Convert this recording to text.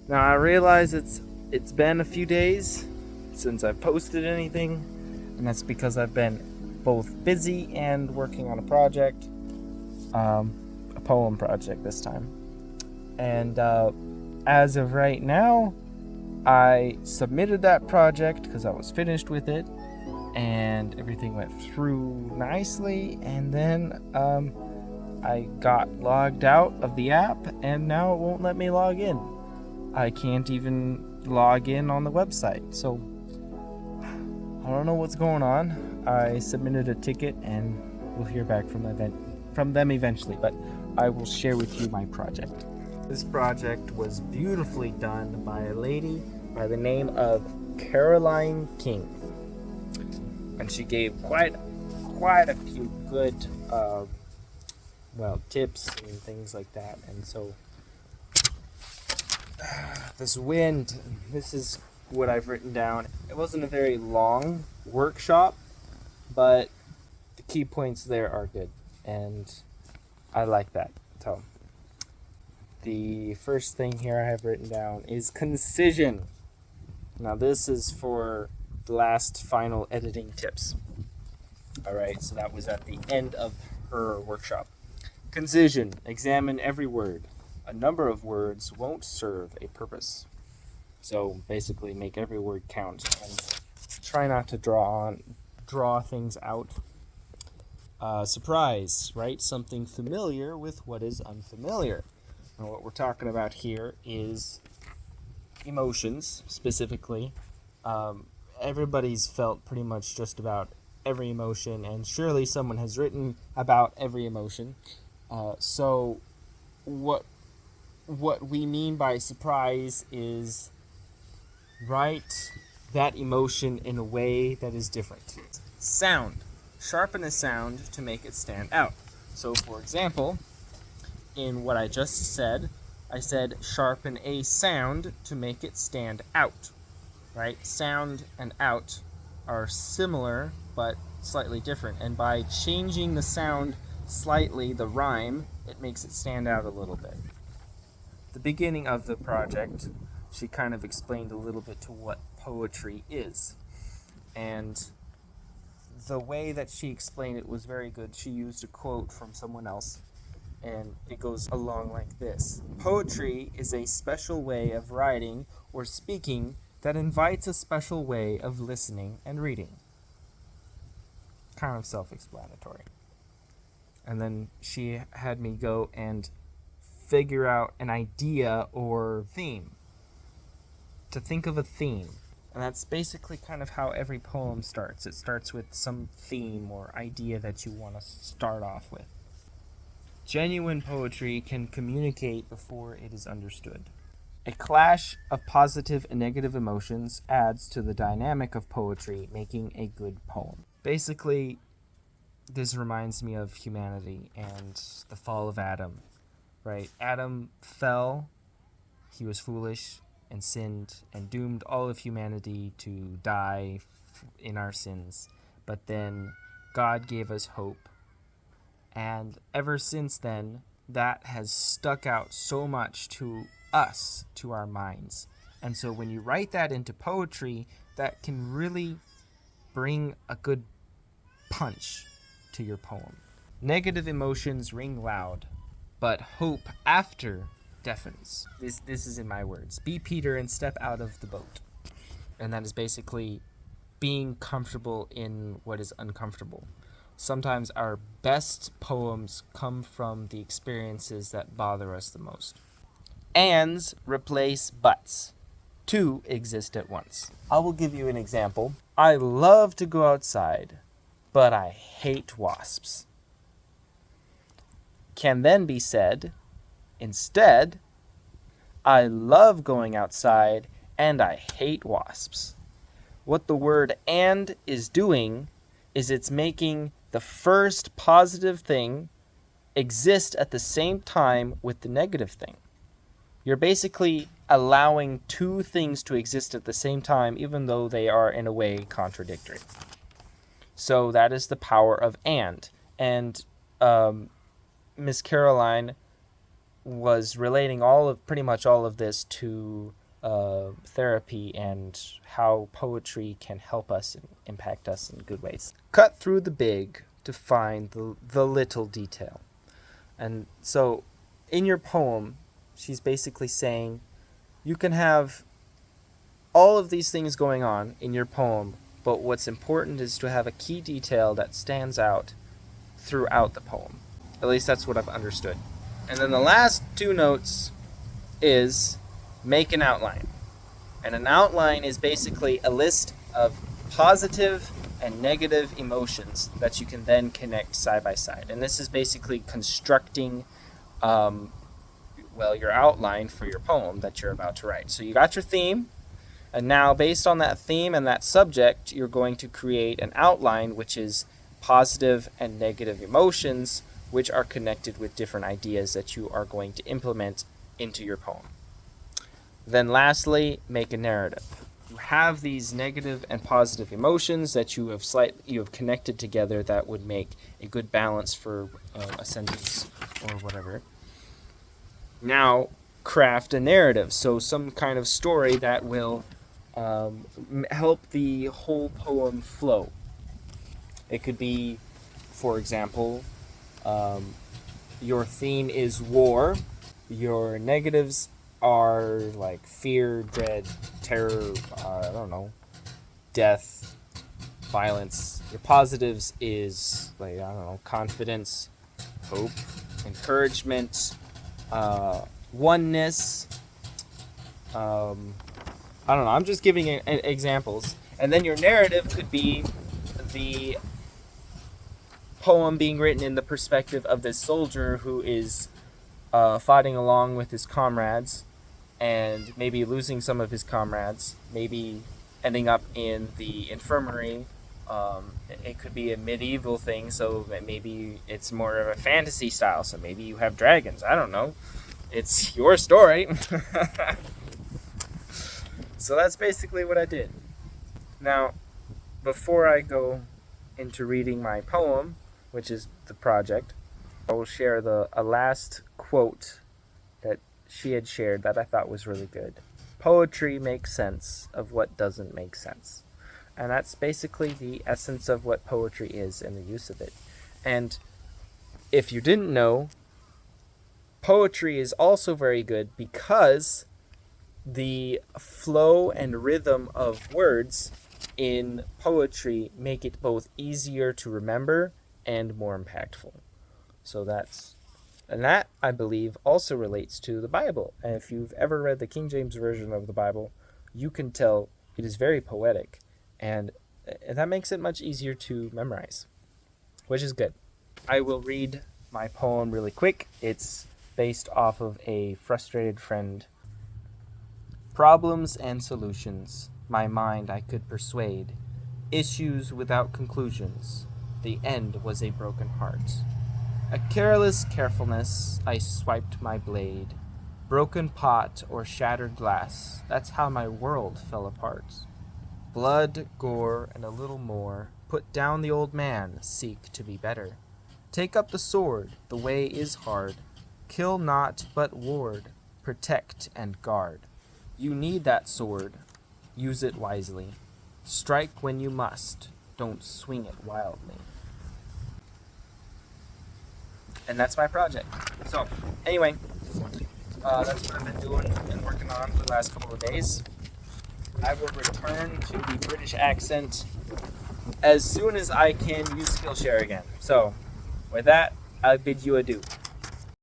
Now I realize it's been a few days since I've posted anything, and that's because I've been both busy and working on a project, a poem project this time. And as of right now, I submitted that project because I was finished with it, and everything went through nicely. And then I got logged out of the app, and now it won't let me log in. I can't even log in on the website. So I don't know what's going on. I submitted a ticket, and we'll hear back from them eventually. But I will share with you my project. This project was beautifully done by a lady by the name of Caroline King, and she gave quite a few good tips and things like that. And so this is what I've written down. It wasn't a very long workshop, but the key points there are good, and I like that. So the first thing here I have written down is concision. Now this is for the last final editing tips. Alright, so that was at the end of her workshop. Concision. Examine every word. A number of words won't serve a purpose. So basically make every word count and try not to draw things out. Surprise. Write something familiar with what is unfamiliar. Now what we're talking about here is emotions, specifically. Everybody's felt pretty much just about every emotion, and surely someone has written about every emotion. So what we mean by surprise is write that emotion in a way that is different. Sound. Sharpen a sound to make it stand out. So for example, in what I just said, I said sharpen a sound to make it stand out, right? Sound and out are similar but slightly different, and by changing the sound slightly, the rhyme, it makes it stand out a little bit. The beginning of the project, she kind of explained a little bit to what poetry is, and the way that she explained it was very good. She used a quote from someone else, and it goes along like this. Poetry is a special way of writing or speaking that invites a special way of listening and reading. Kind of self-explanatory. And then she had me go and figure out an idea or theme. To think of a theme. And that's basically kind of how every poem starts. It starts with some theme or idea that you want to start off with. Genuine poetry can communicate before it is understood. A clash of positive and negative emotions adds to the dynamic of poetry, making a good poem. Basically, this reminds me of humanity and the fall of Adam, right? Adam fell, he was foolish and sinned and doomed all of humanity to die in our sins. But then God gave us hope. And ever since then, that has stuck out so much to us, to our minds. And so when you write that into poetry, that can really bring a good punch to your poem. Negative emotions ring loud, but hope after deafens. This is in my words. Be Peter and step out of the boat. And that is basically being comfortable in what is uncomfortable. Sometimes our best poems come from the experiences that bother us the most. Ands replace buts. Two exist at once. I will give you an example. I love to go outside, but I hate wasps. Can then be said, instead, I love going outside and I hate wasps. What the word and is doing is it's making the first positive thing exist at the same time with the negative thing. You're basically allowing two things to exist at the same time, even though they are in a way contradictory. So that is the power of and. And Miss Caroline was relating pretty much all of this to therapy and how poetry can help us and impact us in good ways. Cut through the big to find the little detail. And so in your poem, she's basically saying you can have all of these things going on in your poem, but what's important is to have a key detail that stands out throughout the poem. At least that's what I've understood. And then the last two notes is make an outline. And an outline is basically a list of positive and negative emotions that you can then connect side by side. And this is basically constructing your outline for your poem that you're about to write. So you got your theme, and now based on that theme and that subject, you're going to create an outline which is positive and negative emotions which are connected with different ideas that you are going to implement into your poem. Then lastly, make a narrative. You have these negative and positive emotions that you have connected together that would make a good balance for a sentence or whatever. Now craft a narrative, so some kind of story that will help the whole poem flow. It could be, for example, your theme is war. Your negatives are like fear, dread, terror, death, violence. Your positives is confidence, hope, encouragement, oneness. I'm just giving examples. And then your narrative could be the poem being written in the perspective of this soldier who is fighting along with his comrades and maybe losing some of his comrades, maybe ending up in the infirmary. It could be a medieval thing, so maybe it's more of a fantasy style, so maybe you have dragons. I don't know. It's your story. So that's basically what I did. Now, before I go into reading my poem, which is the project, I will share a last quote that she had shared that I thought was really good. Poetry makes sense of what doesn't make sense. And that's basically the essence of what poetry is and the use of it. And if you didn't know, poetry is also very good because the flow and rhythm of words in poetry make it both easier to remember and more impactful. So that, I believe, also relates to the Bible. And if you've ever read the King James Version of the Bible, you can tell it is very poetic. And that makes it much easier to memorize, which is good. I will read my poem really quick. It's based off of a frustrated friend. Problems and solutions, my mind I could persuade. Issues without conclusions, the end was a broken heart. A careless carefulness, I swiped my blade. Broken pot or shattered glass, that's how my world fell apart. Blood, gore, and a little more, put down the old man, seek to be better. Take up the sword, the way is hard. Kill not, but ward, protect and guard. You need that sword, use it wisely. Strike when you must, don't swing it wildly. And that's my project. So, anyway, that's what I've been doing and working on for the last couple of days. I will return to the British accent as soon as I can use SkillShare again. So, with that, I bid you adieu.